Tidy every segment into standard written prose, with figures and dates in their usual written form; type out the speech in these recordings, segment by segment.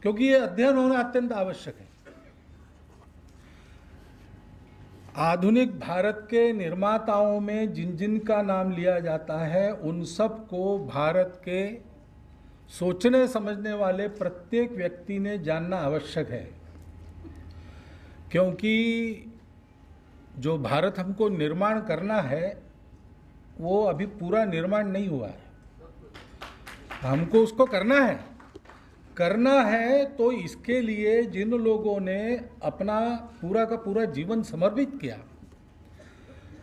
क्योंकि ये अध्ययन होना अत्यंत आवश्यक है। आधुनिक भारत के निर्माताओं में जिन जिन का नाम लिया जाता है उन सब को भारत के सोचने समझने वाले प्रत्येक व्यक्ति ने जानना आवश्यक है, क्योंकि जो भारत हमको निर्माण करना है वो अभी पूरा निर्माण नहीं हुआ है। हमको उसको करना है तो इसके लिए जिन लोगों ने अपना पूरा का पूरा जीवन समर्पित किया,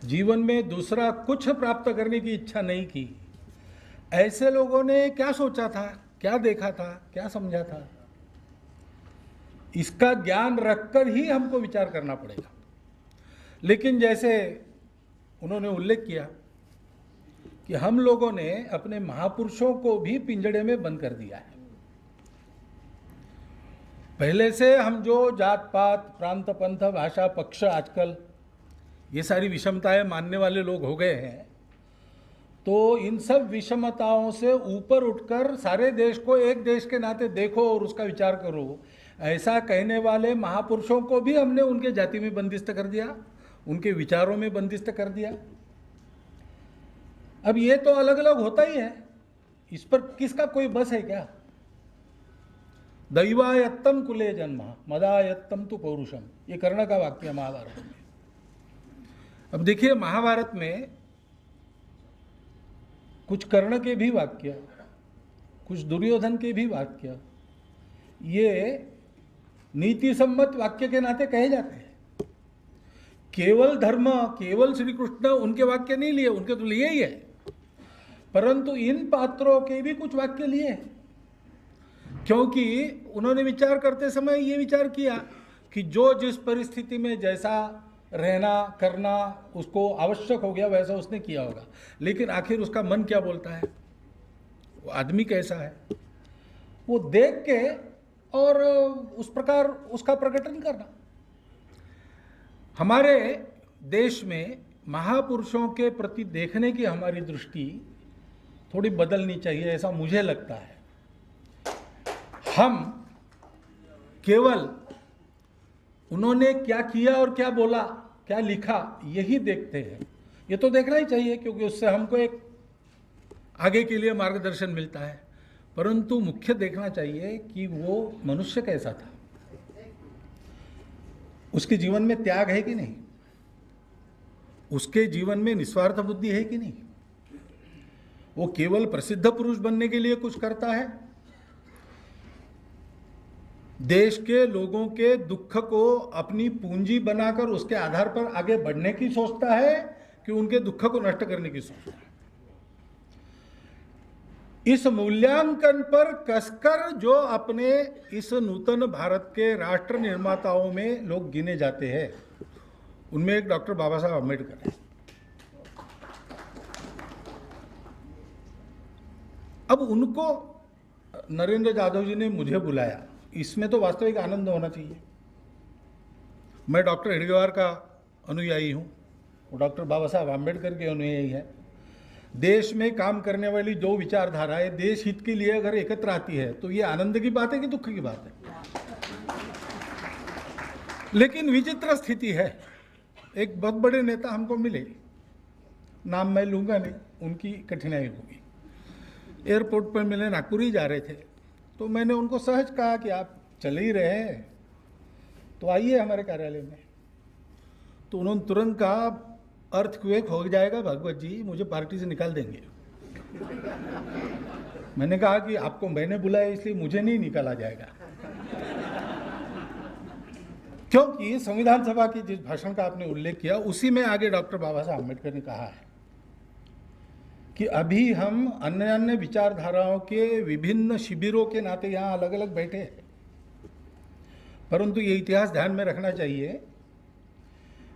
जीवन में दूसरा कुछ प्राप्त करने की इच्छा नहीं की, ऐसे लोगों ने क्या सोचा था, क्या देखा था, क्या समझा था, इसका ज्ञान रखकर ही हमको विचार करना पड़ेगा। लेकिन जैसे उन्होंने उल्लेख किया कि हम लोगों ने अपने महापुरुषों को भी पिंजड़े में बंद कर दिया है। पहले से हम जो जात पात, प्रांत, पंथ, भाषा, पक्ष, आजकल ये सारी विषमताएं मानने वाले लोग हो गए हैं, तो इन सब विषमताओं से ऊपर उठकर सारे देश को एक देश के नाते देखो और उसका विचार करो, ऐसा कहने वाले महापुरुषों को भी हमने उनके जाति में बंदिस्त कर दिया, उनके विचारों में बंदिस्त कर दिया। अब ये तो अलग अलग होता ही है, इस पर किसका कोई बस है क्या? दैवायत्तम कुले जन्म मदायत्तम तु पौरुषम, ये कर्ण का वाक्य है महाभारत में। अब देखिए महाभारत में कुछ कर्ण के भी वाक्य, कुछ दुर्योधन के भी वाक्य ये नीति सम्मत वाक्य के नाते कहे जाते हैं। केवल धर्म, केवल श्री कृष्ण उनके वाक्य नहीं लिए, उनके तो लिए ही है, परंतु इन पात्रों के भी कुछ वाक्य लिए हैं, क्योंकि उन्होंने विचार करते समय ये विचार किया कि जो जिस परिस्थिति में जैसा रहना करना उसको आवश्यक हो गया वैसा उसने किया होगा, लेकिन आखिर उसका मन क्या बोलता है, वो आदमी कैसा है, वो देख के और उस प्रकार उसका प्रकटन करना। हमारे देश में महापुरुषों के प्रति देखने की हमारी दृष्टि थोड़ी बदलनी चाहिए, ऐसा मुझे लगता है। हम केवल उन्होंने क्या किया और क्या बोला, क्या लिखा, यही देखते हैं। ये तो देखना ही चाहिए क्योंकि उससे हमको एक आगे के लिए मार्गदर्शन मिलता है, परंतु मुख्य देखना चाहिए कि वो मनुष्य कैसा था, उसके जीवन में त्याग है कि नहीं, उसके जीवन में निस्वार्थ बुद्धि है कि नहीं, वो केवल प्रसिद्ध पुरुष बनने के लिए कुछ करता है, देश के लोगों के दुख को अपनी पूंजी बनाकर उसके आधार पर आगे बढ़ने की सोचता है कि उनके दुख को नष्ट करने की सोचता है। इस मूल्यांकन पर कसकर जो अपने इस नूतन भारत के राष्ट्र निर्माताओं में लोग गिने जाते हैं, उनमें एक डॉक्टर बाबा साहब अम्बेडकर है। अब उनको नरेंद्र यादव जी ने मुझे बुलाया, इसमें तो वास्तविक आनंद होना चाहिए। मैं डॉक्टर हेडगेवार का अनुयायी हूँ, वो डॉक्टर बाबा साहब आम्बेडकर के अनुयायी है। देश में काम करने वाली जो विचारधाराएं देश हित के लिए अगर एकत्र आती है तो ये आनंद की बात है कि दुख की बात है। लेकिन विचित्र स्थिति है, एक बहुत बड़े नेता हमको मिले, नाम मैं लूँगा नहीं, उनकी कठिनाई होगी। एयरपोर्ट पर मिले, नागपुर ही जा रहे थे, तो मैंने उनको सहज कहा कि आप चले ही रहे हैं तो आइए हमारे कार्यालय में। तो उन्होंने तुरंत कहा, अर्थक्वेक हो जाएगा भागवत जी, मुझे पार्टी से निकाल देंगे। मैंने कहा कि आपको मैंने बुलाया इसलिए मुझे नहीं निकाला जाएगा, क्योंकि संविधान सभा की जिस भाषण का आपने उल्लेख किया उसी में आगे डॉक्टर बाबा साहब अम्बेडकर ने कहा है कि अभी हम अन्य अन्य विचारधाराओं के विभिन्न शिविरों के नाते यहाँ अलग अलग बैठे हैं, परंतु ये इतिहास ध्यान में रखना चाहिए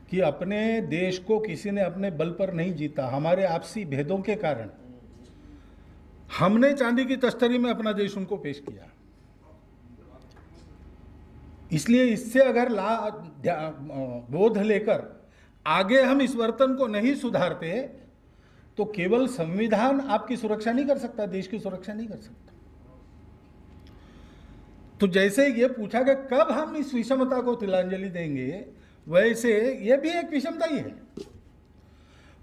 कि अपने देश को किसी ने अपने बल पर नहीं जीता। हमारे आपसी भेदों के कारण हमने चांदी की तश्तरी में अपना देश उनको पेश किया। इसलिए इससे अगर बोध लेकर आगे हम इस वर्तन को नहीं सुधारते तो केवल संविधान आपकी सुरक्षा नहीं कर सकता, देश की सुरक्षा नहीं कर सकता। तो जैसे ये पूछा कि कब हम इस विषमता को तिलांजलि देंगे, वैसे ये भी एक विषमता ही है।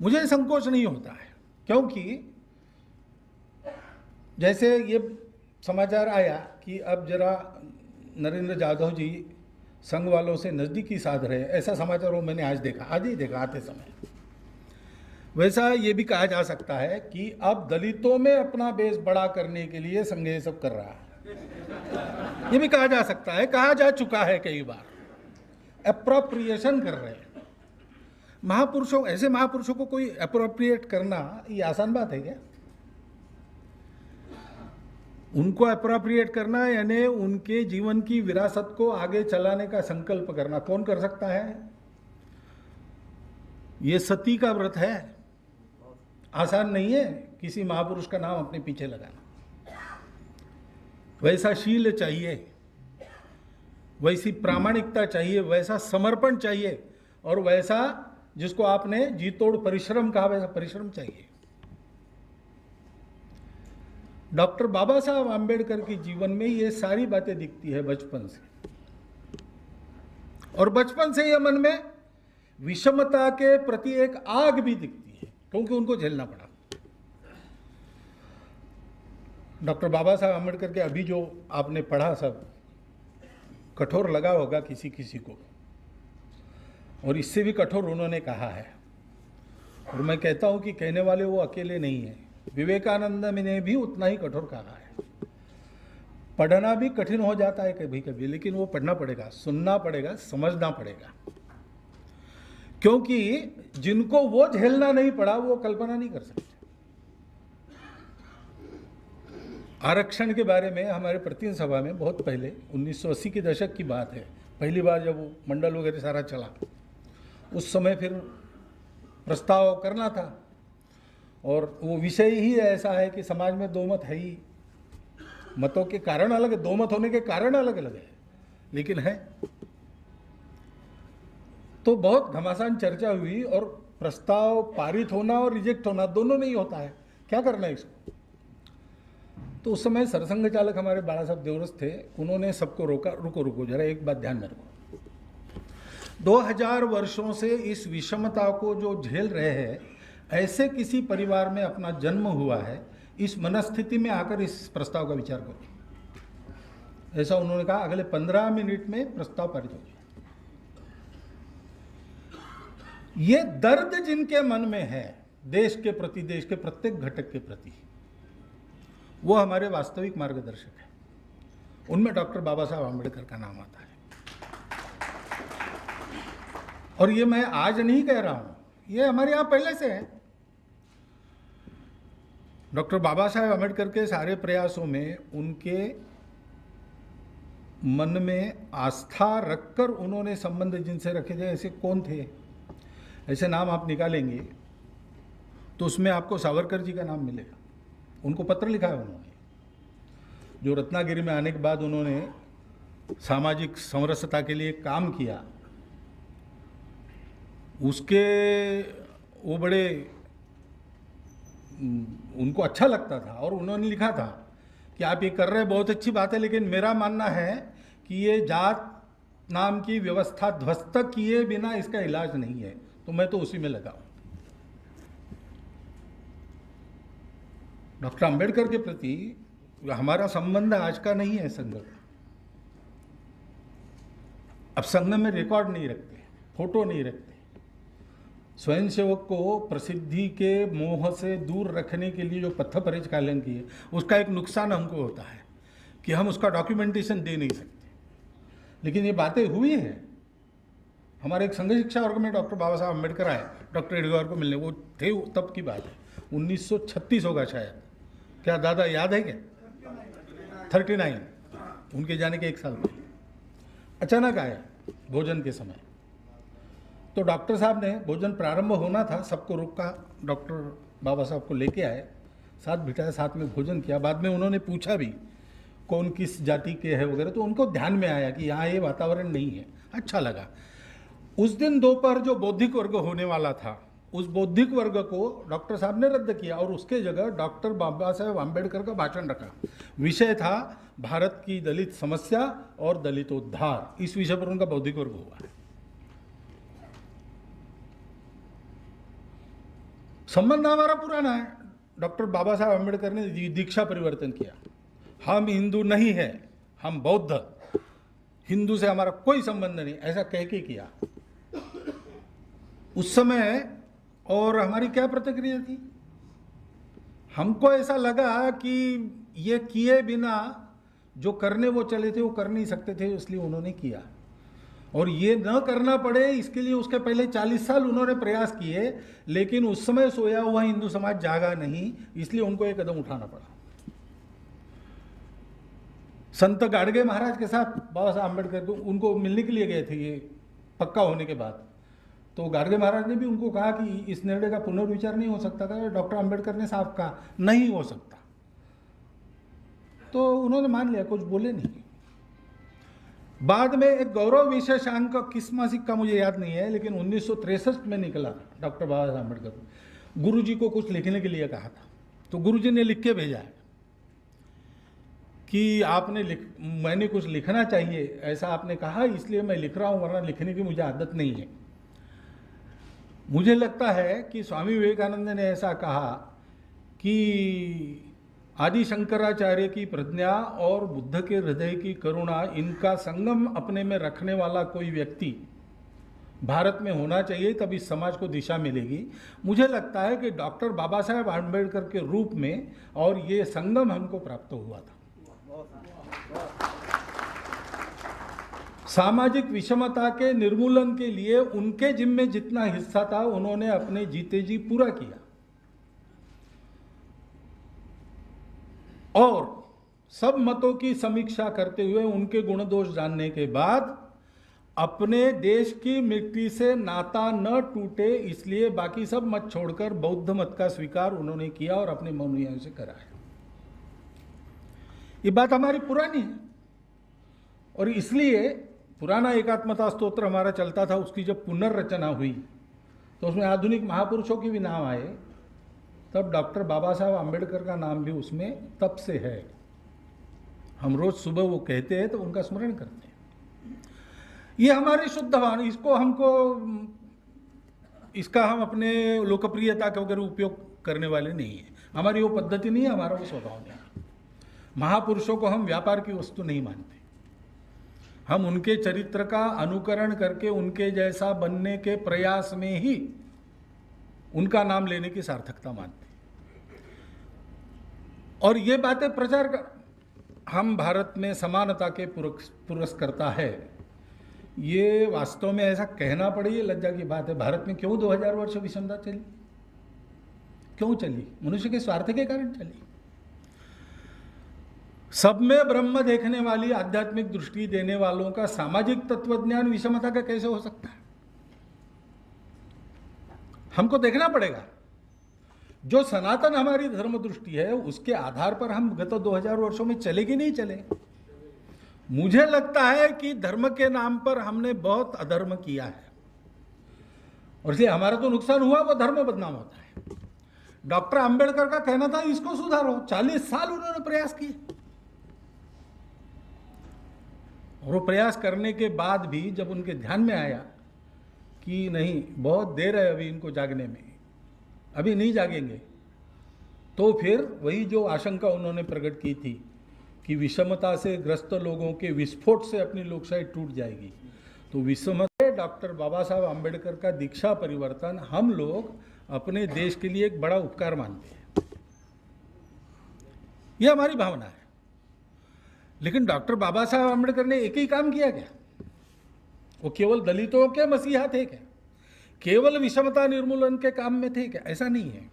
मुझे संकोच नहीं होता है, क्योंकि जैसे ये समाचार आया कि अब जरा नरेंद्र यादव जी संघ वालों से नज़दीकी साध रहे, ऐसा समाचार वो मैंने आज देखा, आज ही देखा आते समय। वैसा ये भी कहा जा सकता है कि अब दलितों में अपना बेस बड़ा करने के लिए संघ ये सब कर रहा है, ये भी कहा जा सकता है, कहा जा चुका है कई बार। एप्रोप्रिएशन कर रहे हैं महापुरुषों, ऐसे महापुरुषों को कोई एप्रोप्रिएट करना ये आसान बात है क्या? उनको एप्रोप्रिएट करना यानी उनके जीवन की विरासत को आगे चलाने का संकल्प करना कौन कर सकता है? ये सती का व्रत है, आसान नहीं है किसी महापुरुष का नाम अपने पीछे लगाना। वैसा शील चाहिए, वैसी प्रामाणिकता चाहिए, वैसा समर्पण चाहिए, और वैसा जिसको आपने जी तोड़ परिश्रम कहा, वैसा परिश्रम चाहिए। डॉक्टर बाबा साहब आम्बेडकर के जीवन में ये सारी बातें दिखती है बचपन से, और बचपन से ये मन में विषमता के प्रति एक आग भी दिखती है, क्योंकि उनको झेलना पड़ा। डॉक्टर बाबा साहब आम्बेडकर के अभी जो आपने पढ़ा सब कठोर लगा होगा किसी किसी को, और इससे भी कठोर उन्होंने कहा है। और मैं कहता हूं कि कहने वाले वो अकेले नहीं है, विवेकानंद ने भी उतना ही कठोर कहा है। पढ़ना भी कठिन हो जाता है कभी कभी, लेकिन वो पढ़ना पड़ेगा, सुनना पड़ेगा, समझना पड़ेगा, क्योंकि जिनको वो झेलना नहीं पड़ा वो कल्पना नहीं कर सकते। आरक्षण के बारे में हमारे प्रतिनिधि सभा में बहुत पहले 1980 के दशक की बात है, पहली बार जब वो मंडल वगैरह सारा चला, उस समय फिर प्रस्ताव करना था, और वो विषय ही ऐसा है कि समाज में दो मत है ही, मतों के कारण अलग है, दो मत होने के कारण अलग अलग है, लेकिन है। तो बहुत घमासान चर्चा हुई, और प्रस्ताव पारित होना और रिजेक्ट होना दोनों नहीं होता है, क्या करना है इसको। तो उस समय सरसंघ चालक हमारे बाला साहब देवरस थे, उन्होंने सबको रोका, रुको रुको जरा एक बात ध्यान में रखो, 2000 वर्षों से इस विषमता को जो झेल रहे हैं, ऐसे किसी परिवार में अपना जन्म हुआ है, इस मनस्थिति में आकर इस प्रस्ताव का विचार करो। ऐसा उन्होंने कहा, अगले 15 मिनट में प्रस्ताव पारित हो गया। ये दर्द जिनके मन में है देश के प्रति, देश के प्रत्येक घटक के प्रति, वो हमारे वास्तविक मार्गदर्शक है। उनमें डॉक्टर बाबा साहब आम्बेडकर का नाम आता है। और ये मैं आज नहीं कह रहा हूं, ये हमारे यहां पहले से है। डॉक्टर बाबा साहब आम्बेडकर के सारे प्रयासों में उनके मन में आस्था रखकर उन्होंने संबंध जिनसे रखे थे, ऐसे कौन थे? ऐसे नाम आप निकालेंगे तो उसमें आपको सावरकर जी का नाम मिलेगा। उनको पत्र लिखा है उन्होंने, जो रत्नागिरी में आने के बाद उन्होंने सामाजिक समरसता के लिए काम किया, उसके वो बड़े उनको अच्छा लगता था, और उन्होंने लिखा था कि आप ये कर रहे हैं बहुत अच्छी बात है, लेकिन मेरा मानना है कि ये जात नाम की व्यवस्था ध्वस्त किए बिना इसका इलाज नहीं है। तो मैं तो उसी में लगा हूं। डॉक्टर अंबेडकर के प्रति हमारा संबंध आज का नहीं है संघ। अब संघ में रिकॉर्ड नहीं रखते, फोटो नहीं रखते। स्वयंसेवक को प्रसिद्धि के मोह से दूर रखने के लिए जो पथ परिचालन की है, उसका एक नुकसान हमको होता है कि हम उसका डॉक्यूमेंटेशन दे नहीं सकते। लेकिन ये बातें हुई हैं। हमारे एक संघ शिक्षा वर्ग में डॉक्टर बाबा साहब अम्बेडकर आए डॉक्टर एडगार को मिलने, वो थे तब की बात है, 1936 होगा शायद। क्या दादा याद है क्या? 39, उनके जाने के 1 साल पहले अचानक आया भोजन के समय। तो डॉक्टर साहब ने, भोजन प्रारंभ होना था, सबको रोका, डॉक्टर बाबा साहब को लेके आए, साथ बिठाया, साथ में भोजन किया। बाद में उन्होंने पूछा भी कौन किस जाति के है वगैरह, तो उनको ध्यान में आया कि यहाँ ये वातावरण नहीं है। अच्छा लगा। उस दिन दोपहर जो बौद्धिक वर्ग होने वाला था, उस बौद्धिक वर्ग को डॉक्टर साहब ने रद्द किया और उसके जगह डॉक्टर बाबा साहेब आम्बेडकर का भाषण रखा। विषय था भारत की दलित समस्या और दलितोद्धार। इस विषय पर उनका बौद्धिक वर्ग हुआ है। संबंध हमारा पुराना है। डॉक्टर बाबा साहेब आम्बेडकर ने दीक्षा परिवर्तन किया। हम हिंदू नहीं है, हम बौद्ध, हिंदू से हमारा कोई संबंध नहीं, ऐसा कह के किया उस समय। और हमारी क्या प्रतिक्रिया थी? हमको ऐसा लगा कि ये किए बिना जो करने वो चले थे वो कर नहीं सकते थे, इसलिए उन्होंने किया। और ये न करना पड़े इसके लिए उसके पहले 40 साल उन्होंने प्रयास किए, लेकिन उस समय सोया हुआ हिंदू समाज जागा नहीं, इसलिए उनको एक कदम उठाना पड़ा। संत गाडगे महाराज के साथ बाबा साहब आम्बेडकर को उनको मिलने के लिए गए थे ये पक्का होने के बाद। तो गाडगे महाराज ने भी उनको कहा कि इस निर्णय का पुनर्विचार नहीं हो सकता था। डॉक्टर आम्बेडकर ने साफ कहा नहीं हो सकता, तो उन्होंने मान लिया, कुछ बोले नहीं। बाद में एक गौरव विशेषांक किस मासिक का मुझे याद नहीं है, लेकिन 1963 में निकला। डॉक्टर बाबा साहब आम्बेडकर को गुरुजी को कुछ लिखने के लिए कहा था, तो गुरुजी ने लिख के भेजा है कि मैंने कुछ लिखना चाहिए, ऐसा आपने कहा इसलिए मैं लिख रहा हूँ, वरना लिखने की मुझे आदत नहीं है। मुझे लगता है कि स्वामी विवेकानंद ने ऐसा कहा कि आदि शंकराचार्य की प्रज्ञा और बुद्ध के हृदय की करुणा, इनका संगम अपने में रखने वाला कोई व्यक्ति भारत में होना चाहिए, तब इस समाज को दिशा मिलेगी। मुझे लगता है कि डॉक्टर बाबा साहेब आम्बेडकर के रूप में और ये संगम हमको प्राप्त हुआ था। सामाजिक विषमता के निर्मूलन के लिए उनके जिम्मे जितना हिस्सा था उन्होंने अपने जीते जी पूरा किया। और सब मतों की समीक्षा करते हुए उनके गुण दोष जानने के बाद अपने देश की मिट्टी से नाता न टूटे, इसलिए बाकी सब मत छोड़कर बौद्ध मत का स्वीकार उन्होंने किया और अपने अनुयायियों से कराया। ये बात हमारी पुरानी है और इसलिए पुराना एकात्मता स्तोत्र हमारा चलता था, उसकी जब पुनर्रचना हुई तो उसमें आधुनिक महापुरुषों के भी नाम आए, तब डॉक्टर बाबा साहब आम्बेडकर का नाम भी उसमें तब से है। हम रोज सुबह वो कहते हैं तो उनका स्मरण करते हैं। ये हमारी शुद्ध भावना, इसका हम अपने लोकप्रियता के वगैरह उपयोग करने वाले नहीं है। हमारी वो पद्धति नहीं है, हमारा वो स्वभाव नहीं है। महापुरुषों को हम व्यापार की वस्तु नहीं मानते। हम उनके चरित्र का अनुकरण करके उनके जैसा बनने के प्रयास में ही उनका नाम लेने की सार्थकता मानते। और ये बातें प्रचार कर, हम भारत में समानता के पुरस्कर्ता है, ये वास्तव में ऐसा कहना पड़े ये लज्जा की बात है। भारत में क्यों 2000 वर्ष विषमता चली? क्यों चली? मनुष्य के स्वार्थ के कारण चली। सब में ब्रह्म देखने वाली आध्यात्मिक दृष्टि देने वालों का सामाजिक तत्वज्ञान विषमता का कैसे हो सकता है? हमको देखना पड़ेगा। जो सनातन हमारी धर्म दृष्टि है उसके आधार पर हम गत 2000 वर्षों में चले कि नहीं चले? मुझे लगता है कि धर्म के नाम पर हमने बहुत अधर्म किया है और इसलिए हमारा तो नुकसान हुआ, वो धर्म बदनाम होता है। डॉक्टर आम्बेडकर का कहना था इसको सुधारो। 40 साल उन्होंने प्रयास किए और वो प्रयास करने के बाद भी जब उनके ध्यान में आया कि नहीं, बहुत देर है अभी इनको जागने में, अभी नहीं जागेंगे, तो फिर वही जो आशंका उन्होंने प्रकट की थी कि विषमता से ग्रस्त लोगों के विस्फोट से अपनी लोकशाही टूट जाएगी, तो विषमता डॉक्टर बाबा साहब आम्बेडकर का दीक्षा परिवर्तन हम लोग अपने देश के लिए एक बड़ा उपकार मानते हैं। यह हमारी भावना है। लेकिन डॉक्टर बाबा साहब आम्बेडकर ने एक ही काम किया क्या? वो केवल दलितों के मसीहा थे क्या? केवल विषमता निर्मूलन के काम में थे क्या? ऐसा नहीं है।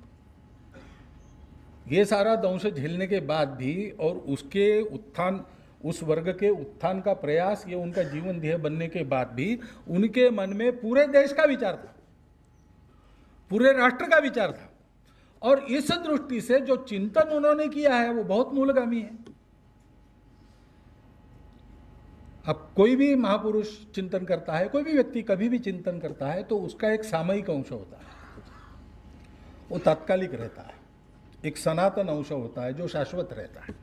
ये सारा दंश झेलने के बाद भी और उसके उत्थान, उस वर्ग के उत्थान का प्रयास, ये उनका जीवन ध्येय बनने के बाद भी उनके मन में पूरे देश का विचार था, पूरे राष्ट्र का विचार था। और इस दृष्टि से जो चिंतन उन्होंने किया है वो बहुत मूलगामी है। अब कोई भी महापुरुष चिंतन करता है, कोई भी व्यक्ति कभी भी चिंतन करता है, तो उसका एक सामयिक अंश होता है। वो तात्कालिक रहता है, एक सनातन अंश होता है जो शाश्वत रहता है।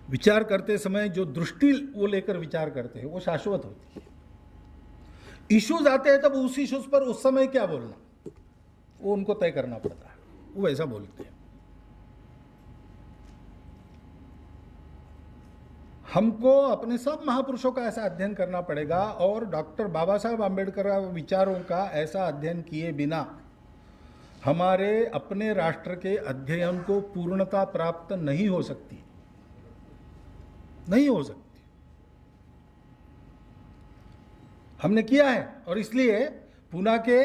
विचार करते समय जो दृष्टि वो लेकर विचार करते हैं वो शाश्वत होती है। इश्यूज आते हैं तब उस इश्यूज पर उस समय क्या बोलना वो उनको तय करना पड़ता है, वो वैसा बोलते हैं। हमको अपने सब महापुरुषों का ऐसा अध्ययन करना पड़ेगा और डॉक्टर बाबा साहब आम्बेडकर विचारों का ऐसा अध्ययन किए बिना हमारे अपने राष्ट्र के अध्ययन को पूर्णता प्राप्त नहीं हो सकती, नहीं हो सकती। हमने किया है और इसलिए पूना के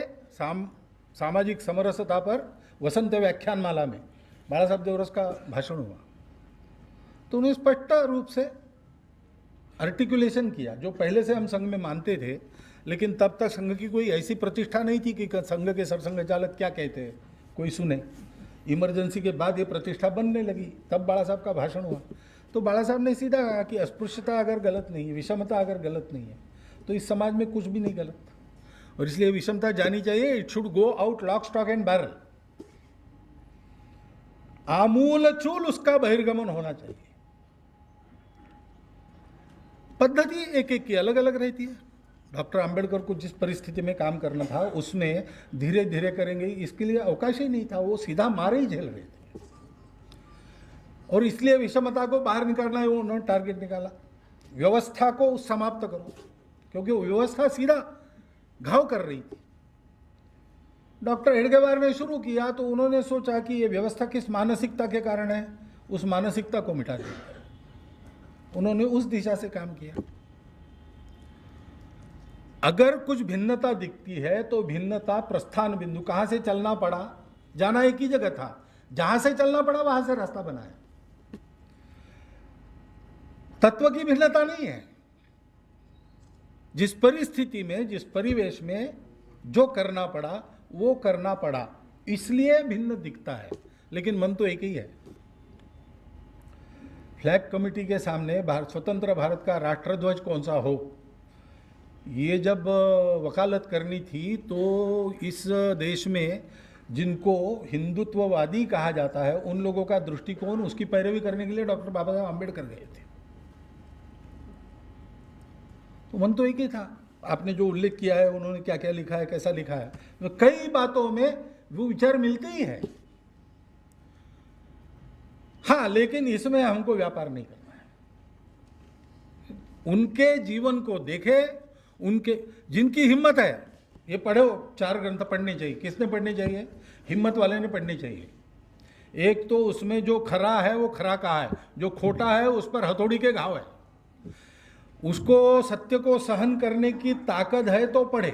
सामाजिक समरसता पर वसंत व्याख्यान माला में बाला साहब देवरस का भाषण हुआ तो उन्हें स्पष्ट रूप से आर्टिकुलेशन किया, जो पहले से हम संघ में मानते थे, लेकिन तब तक संघ की कोई ऐसी प्रतिष्ठा नहीं थी कि संघ के सरसंघ चालक क्या कहते हैं कोई सुने। इमरजेंसी के बाद ये प्रतिष्ठा बनने लगी, तब बाला साहब का भाषण हुआ। तो बाला साहब ने सीधा कहा कि अस्पृश्यता अगर गलत नहीं है, विषमता अगर गलत नहीं है, तो इस समाज में कुछ भी नहीं गलत, और इसलिए विषमता जानी चाहिए। It should go out lock stock and barrel, आमूल चूल उसका बहिर्गमन होना चाहिए। पद्धति एक एक की अलग अलग रहती है। डॉक्टर आम्बेडकर को जिस परिस्थिति में काम करना था उसमें धीरे धीरे करेंगे, इसके लिए अवकाश ही नहीं था, वो सीधा मारे ही झेल रहे थे। और इसलिए विषमता को बाहर निकालना है, वो उन्होंने टारगेट निकाला, व्यवस्था को समाप्त करो, क्योंकि वो व्यवस्था सीधा घाव कर रही थी। डॉक्टर हेडगेवार ने शुरू किया तो उन्होंने सोचा कि ये व्यवस्था किस मानसिकता के कारण है, उस मानसिकता को मिटा दिया। उन्होंने उस दिशा से काम किया। अगर कुछ भिन्नता दिखती है तो भिन्नता प्रस्थान बिंदु, कहां से चलना पड़ा, जाना एक ही जगह था, जहां से चलना पड़ा वहां से रास्ता बनाया। तत्व की भिन्नता नहीं है। जिस परिस्थिति में, जिस परिवेश में जो करना पड़ा वो करना पड़ा, इसलिए भिन्न दिखता है, लेकिन मन तो एक ही है। फ्लैग कमेटी के सामने स्वतंत्र भारत का राष्ट्रध्वज कौन सा हो, ये जब वकालत करनी थी तो इस देश में जिनको हिंदुत्ववादी कहा जाता है उन लोगों का दृष्टिकोण, उसकी पैरवी करने के लिए डॉक्टर बाबा साहब आम्बेडकर गए थे। तो मन तो एक ही था। आपने जो उल्लेख किया है, उन्होंने क्या क्या लिखा है, कैसा लिखा है, तो कई बातों में वो विचार मिलते ही है। हाँ, लेकिन इसमें हमको व्यापार नहीं करना है। उनके जीवन को देखे, उनके जिनकी हिम्मत है, ये पढ़ो, 4 ग्रंथ पढ़ने चाहिए। किसने पढ़ने चाहिए? हिम्मत वाले ने पढ़ने चाहिए। एक तो उसमें जो खरा है वो खरा कहा है, जो खोटा है उस पर हथौड़ी के घाव है। उसको सत्य को सहन करने की ताकत है तो पढ़े।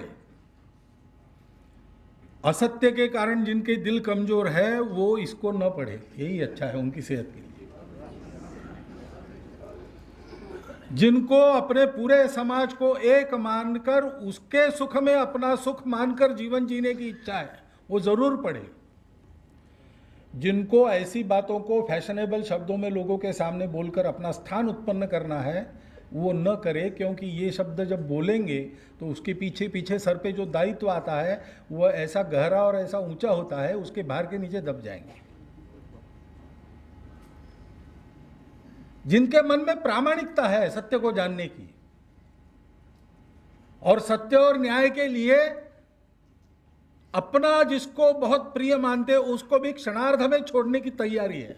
असत्य के कारण जिनके दिल कमजोर है वो इसको न पढ़े, यही अच्छा है उनकी सेहत के लिए। जिनको अपने पूरे समाज को एक मानकर उसके सुख में अपना सुख मानकर जीवन जीने की इच्छा है वो जरूर पढ़े। जिनको ऐसी बातों को फैशनेबल शब्दों में लोगों के सामने बोलकर अपना स्थान उत्पन्न करना है वो न करे, क्योंकि ये शब्द जब बोलेंगे तो उसके पीछे पीछे सर पे जो दायित्व आता है वो ऐसा गहरा और ऐसा ऊंचा होता है, उसके भार के नीचे दब जाएंगे। जिनके मन में प्रामाणिकता है सत्य को जानने की और सत्य और न्याय के लिए अपना जिसको बहुत प्रिय मानते उसको भी क्षणार्ध में छोड़ने की तैयारी है,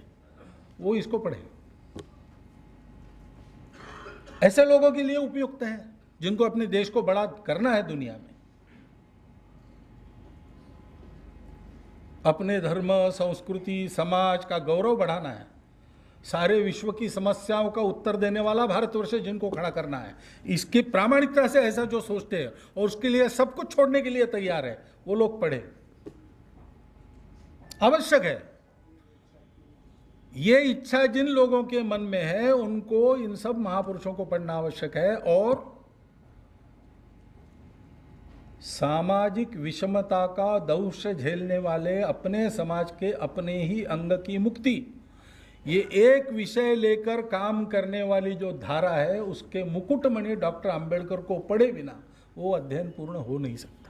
वो इसको पढ़े। ऐसे लोगों के लिए उपयुक्त है जिनको अपने देश को बड़ा करना है दुनिया में, अपने धर्म, संस्कृति, समाज का गौरव बढ़ाना है, सारे विश्व की समस्याओं का उत्तर देने वाला भारतवर्ष जिनको खड़ा करना है, इसकी प्रामाणिकता से ऐसा जो सोचते हैं और उसके लिए सब कुछ छोड़ने के लिए तैयार है, वो लोग पढ़े। आवश्यक है। ये इच्छा जिन लोगों के मन में है उनको इन सब महापुरुषों को पढ़ना आवश्यक है। और सामाजिक विषमता का दंश झेलने वाले अपने समाज के अपने ही अंग की मुक्ति, ये एक विषय लेकर काम करने वाली जो धारा है उसके मुकुटमणि डॉक्टर आम्बेडकर को पढ़े बिना वो अध्ययन पूर्ण हो नहीं सकता।